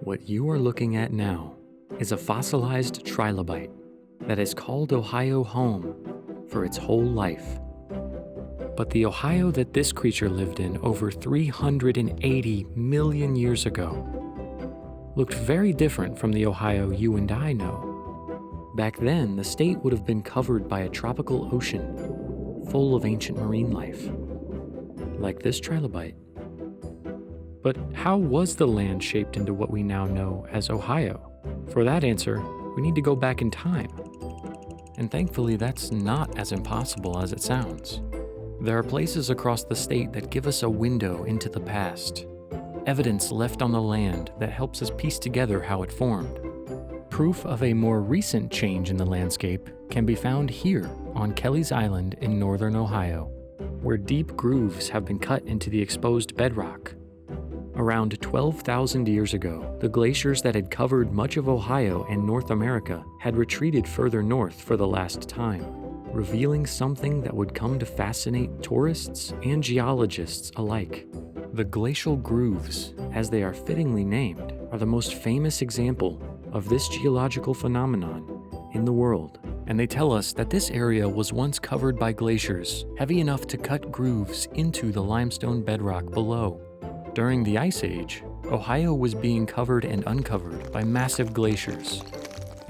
What you are looking at now is a fossilized trilobite that has called Ohio home for its whole life. But the Ohio that this creature lived in over 380 million years ago looked very different from the Ohio you and I know. Back then, the state would have been covered by a tropical ocean full of ancient marine life, like this trilobite. But how was the land shaped into what we now know as Ohio? For that answer, we need to go back in time. And thankfully, that's not as impossible as it sounds. There are places across the state that give us a window into the past, evidence left on the land that helps us piece together how it formed. Proof of a more recent change in the landscape can be found here on Kelly's Island in northern Ohio, where deep grooves have been cut into the exposed bedrock. Around 12,000 years ago, the glaciers that had covered much of Ohio and North America had retreated further north for the last time, revealing something that would come to fascinate tourists and geologists alike. The glacial grooves, as they are fittingly named, are the most famous example of this geological phenomenon in the world, and they tell us that this area was once covered by glaciers heavy enough to cut grooves into the limestone bedrock below. During the Ice Age, Ohio was being covered and uncovered by massive glaciers.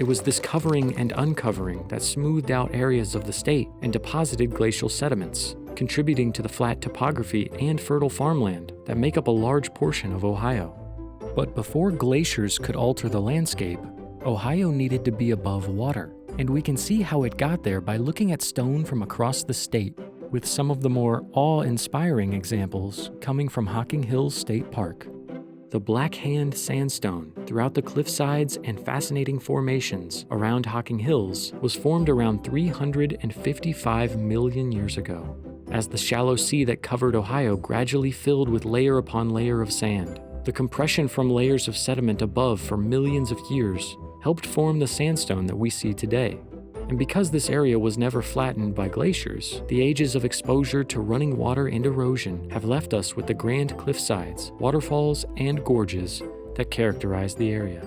It was this covering and uncovering that smoothed out areas of the state and deposited glacial sediments, contributing to the flat topography and fertile farmland that make up a large portion of Ohio. But before glaciers could alter the landscape, Ohio needed to be above water, and we can see how it got there by looking at stone from across the state, with some of the more awe-inspiring examples coming from Hocking Hills State Park. The Black Hand sandstone throughout the cliffsides and fascinating formations around Hocking Hills was formed around 355 million years ago, as the shallow sea that covered Ohio gradually filled with layer upon layer of sand. The compression from layers of sediment above for millions of years helped form the sandstone that we see today. And because this area was never flattened by glaciers, the ages of exposure to running water and erosion have left us with the grand cliffsides, waterfalls, and gorges that characterize the area.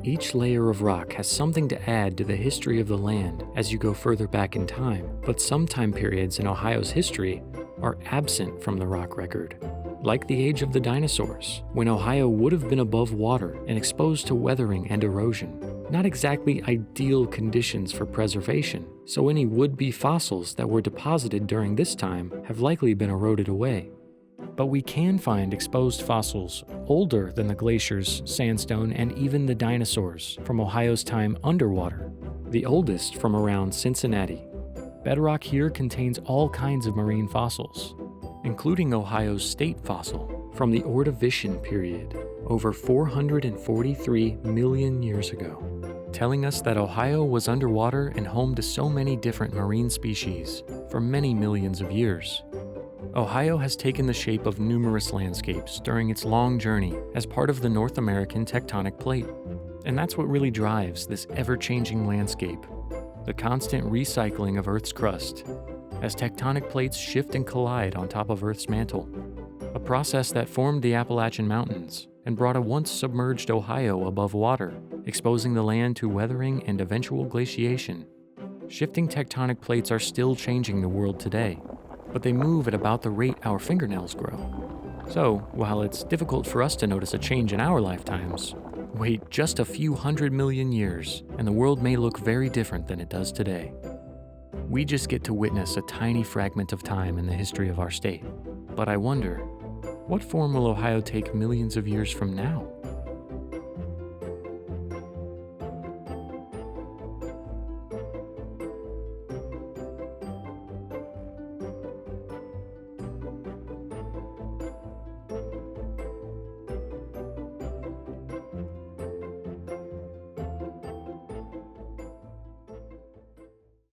Each layer of rock has something to add to the history of the land as you go further back in time, but some time periods in Ohio's history are absent from the rock record, like the age of the dinosaurs, when Ohio would have been above water and exposed to weathering and erosion. Not exactly ideal conditions for preservation, so any would-be fossils that were deposited during this time have likely been eroded away. But we can find exposed fossils older than the glaciers, sandstone, and even the dinosaurs from Ohio's time underwater, the oldest from around Cincinnati. Bedrock here contains all kinds of marine fossils, including Ohio's state fossil from the Ordovician period, over 443 million years ago, telling us that Ohio was underwater and home to so many different marine species for many millions of years. Ohio has taken the shape of numerous landscapes during its long journey as part of the North American tectonic plate. And that's what really drives this ever-changing landscape, the constant recycling of Earth's crust, as tectonic plates shift and collide on top of Earth's mantle, a process that formed the Appalachian Mountains and brought a once submerged Ohio above water, exposing the land to weathering and eventual glaciation. Shifting tectonic plates are still changing the world today, but they move at about the rate our fingernails grow. So, while it's difficult for us to notice a change in our lifetimes, wait just a few 100 million years, and the world may look very different than it does today. We just get to witness a tiny fragment of time in the history of our state. But I wonder, what form will Ohio take millions of years from now?